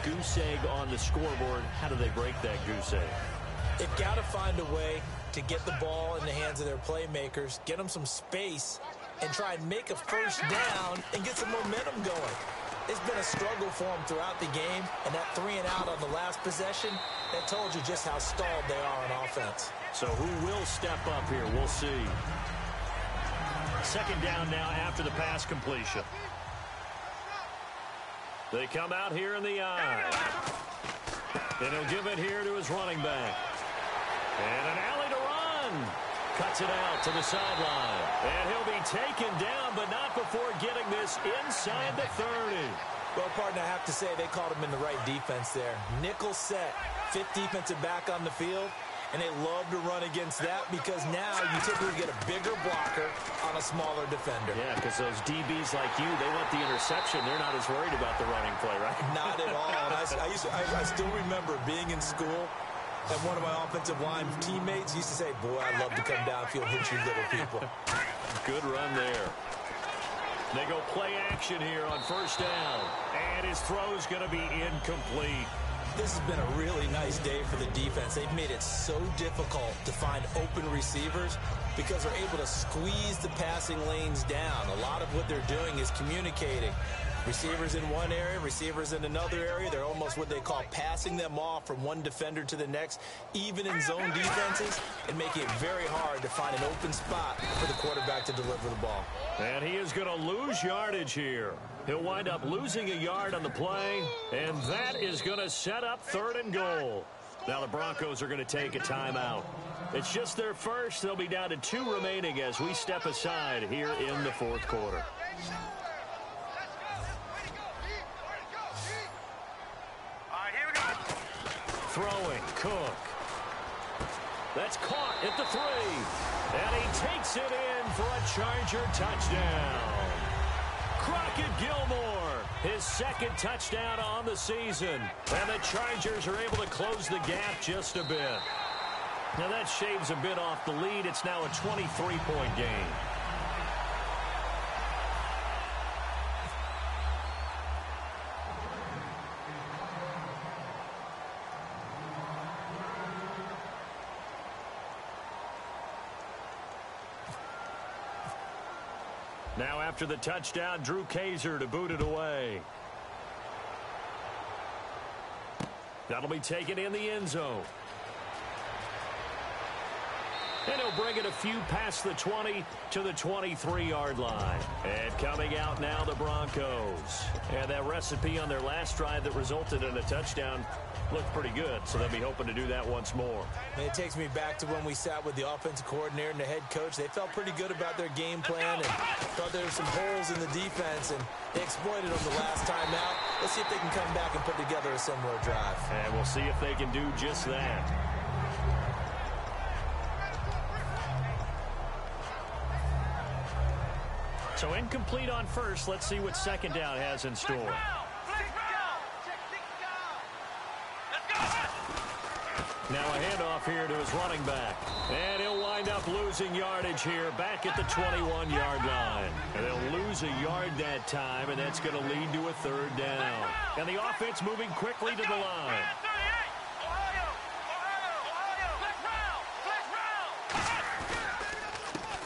goose egg on the scoreboard. How do they break that goose egg? They've got to find a way to get the ball in the hands of their playmakers, get them some space, and try and make a first down and get some momentum going. It's been a struggle for them throughout the game, and that 3-and-out on the last possession, that told you just how stalled they are on offense. So who will step up here? We'll see. Second down now after the pass completion. They come out here in the eye. And he'll give it here to his running back. And an alley to run. Cuts it out to the sideline. And he'll be taken down, but not before getting this inside the 30. Well, partner, I have to say they called him in the right defense there. Nickel set, fifth defensive back on the field. And they love to run against that because now you typically get a bigger blocker on a smaller defender. Yeah, because those DBs like you, they want the interception. They're not as worried about the running play, right? Not at all. And I still remember being in school, and one of my offensive line teammates used to say, boy, I'd love to come downfield and hit you little people. Good run there. They go play action here on first down. And his throw's going to be incomplete. This has been a really nice day for the defense. They've made it so difficult to find open receivers because they're able to squeeze the passing lanes down. A lot of what they're doing is communicating. Receivers in one area, receivers in another area. They're almost what they call passing them off from one defender to the next, even in zone defenses, and making it very hard to find an open spot for the quarterback to deliver the ball. And he is going to lose yardage here. He'll wind up losing a yard on the play, and that is going to set up 3rd and goal. Now the Broncos are going to take a timeout. It's just their first. They'll be down to 2 remaining as we step aside here in the 4th quarter. Throwing, Cook. That's caught at the 3. And he takes it in for a Charger touchdown. Crockett Gilmore, his 2nd touchdown on the season. And the Chargers are able to close the gap just a bit. Now that shaves a bit off the lead. It's now a 23-point game. Now after the touchdown, Drew Kaiser to boot it away. That'll be taken in the end zone. And he'll bring it a few past the 20 to the 23-yard line. And coming out now, the Broncos. And that recipe on their last drive that resulted in a touchdown looked pretty good, so they'll be hoping to do that once more. And it takes me back to when we sat with the offensive coordinator and the head coach. They felt pretty good about their game plan and thought there were some holes in the defense, and they exploited them the last time out. Let's see if they can come back and put together a similar drive. And we'll see if they can do just that. So incomplete on first. Let's see what second down has in store. Now a handoff here to his running back. And he'll wind up losing yardage here back at the 21-yard line. And they'll lose a yard that time, and that's going to lead to a 3rd down. And the offense moving quickly to the line.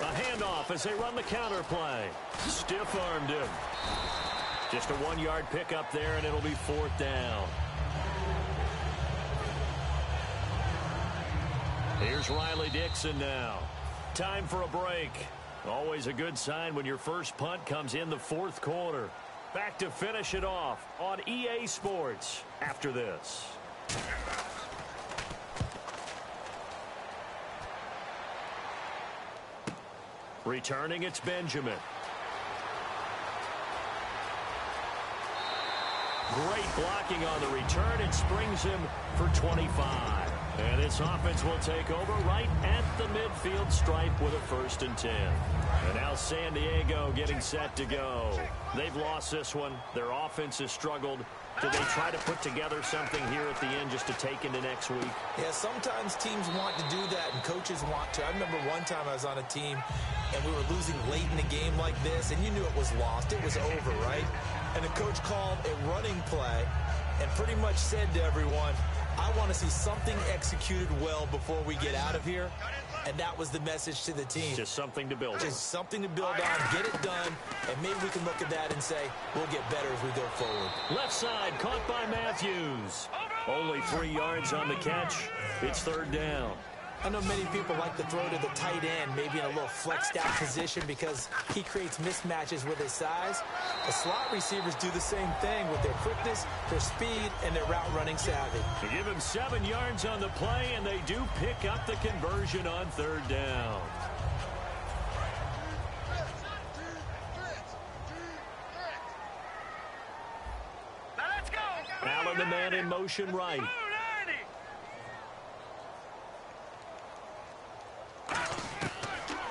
A handoff as they run the counter play. Stiff-armed him. Just a 1-yard pickup there, and it'll be 4th down. Here's Riley Dixon now. Time for a break. Always a good sign when your first punt comes in the 4th quarter. Back to finish it off on EA Sports after this. Returning, it's Benjamin. Great blocking on the return. It springs him for 25. And this offense will take over right at the midfield stripe with a 1st and 10. And now San Diego getting set to go. They've lost this one. Their offense has struggled. Do they try to put together something here at the end just to take into next week? Yeah, sometimes teams want to do that and coaches want to. I remember one time I was on a team and we were losing late in the game like this, and you knew it was lost. It was over, right? And the coach called a running play and pretty much said to everyone, I want to see something executed well before we get out of here. And that was the message to the team. Just something to build on. Just something to build on, get it done, and maybe we can look at that and say, we'll get better as we go forward. Left side, caught by Matthews. Only 3 yards on the catch. It's third down. I know many people like to throw to the tight end, maybe in a little flexed out position because he creates mismatches with his size. The slot receivers do the same thing with their quickness, their speed, and their route running savvy. They give him 7 yards on the play, and they do pick up the conversion on third down. Now let's go. Allen, the man in motion right.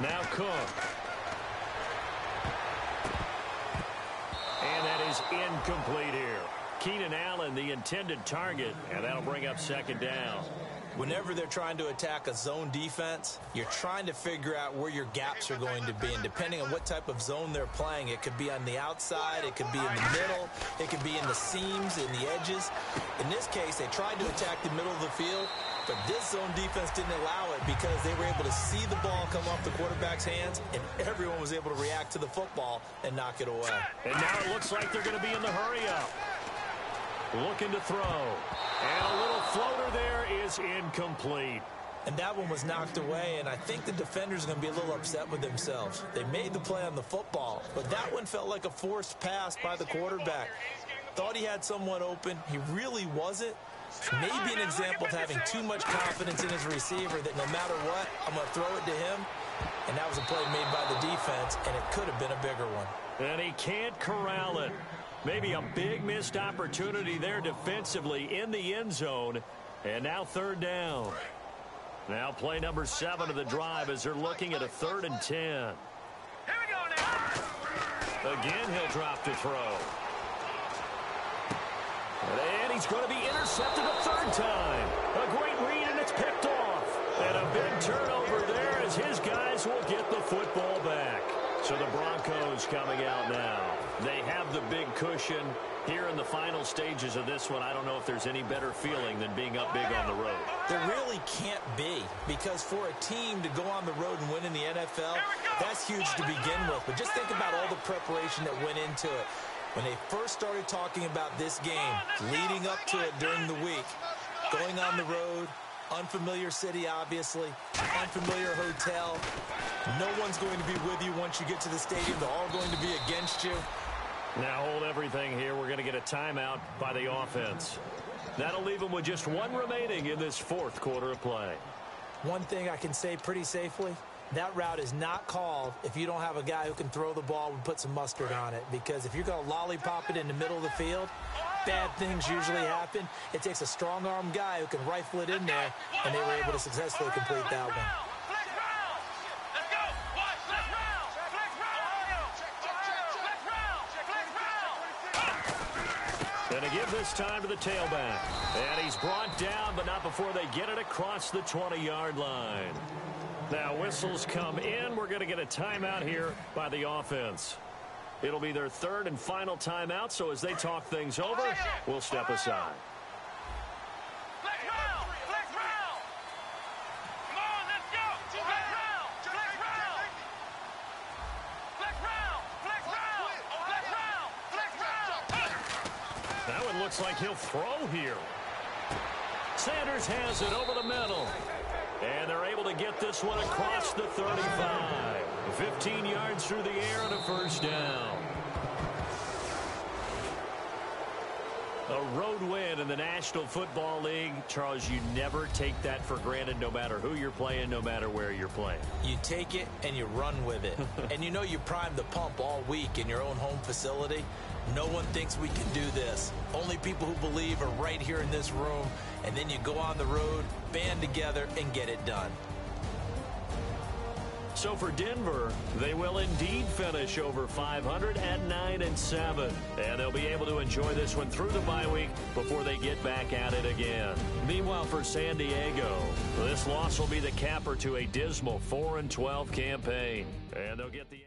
Now Cook. And that is incomplete here. Keenan Allen, the intended target, and that'll bring up second down. Whenever they're trying to attack a zone defense, you're trying to figure out where your gaps are going to be. And depending on what type of zone they're playing, it could be on the outside, it could be in the middle, it could be in the seams, in the edges. In this case, they tried to attack the middle of the field, but this zone defense didn't allow it because they were able to see the ball come off the quarterback's hands, and everyone was able to react to the football and knock it away. And now it looks like they're going to be in the hurry-up. Looking to throw. And a little floater there is incomplete. And that one was knocked away, and I think the defenders are going to be a little upset with themselves. They made the play on the football, but that one felt like a forced pass by the quarterback. Thought he had someone open. He really wasn't. Maybe an example of having too much confidence in his receiver that no matter what, I'm going to throw it to him. And that was a play made by the defense, and it could have been a bigger one. And he can't corral it. Maybe a big missed opportunity there defensively in the end zone. And now third down. Now play number 7 of the drive as they're looking at a 3rd and 10. Here we go now. Again, he'll drop to throw. And he's going to be intercepted a 3rd time. A great read, and it's picked off. And a big turnover there as his guys will get the football back. So the Broncos coming out now. They have the big cushion here in the final stages of this one. I don't know if there's any better feeling than being up big on the road. There really can't be, because for a team to go on the road and win in the NFL, that's huge to begin with. But just think about all the preparation that went into it. When they first started talking about this game, leading up to it during the week, going on the road, unfamiliar city, obviously, unfamiliar hotel. No one's going to be with you once you get to the stadium. They're all going to be against you. Now hold everything here. We're going to get a timeout by the offense. That'll leave them with just 1 remaining in this 4th quarter of play. One thing I can say pretty safely, that route is not called if you don't have a guy who can throw the ball and put some mustard on it. Because if you're going to lollipop it in the middle of the field, bad things usually happen. It takes a strong-arm guy who can rifle it in there, and they were able to successfully complete that one. And to give this time to the tailback. And he's brought down, but not before they get it across the 20-yard line. Now whistles come in. We're going to get a timeout here by the offense. It'll be their 3rd and final timeout, so as they talk things over, we'll step aside. That one looks like he'll throw here. Sanders has it over the middle. And they're able to get this one across the 35. 15 yards through the air and a 1st down. A road win in the National Football League. Charles, you never take that for granted no matter who you're playing, no matter where you're playing. You take it and you run with it. And you know you primed the pump all week in your own home facility. No one thinks we can do this. Only people who believe are right here in this room. And then you go on the road, band together, and get it done. So for Denver, they will indeed finish over 500 at 9-7. And they'll be able to enjoy this one through the bye week before they get back at it again. Meanwhile, for San Diego, this loss will be the capper to a dismal 4-12 campaign. And they'll get the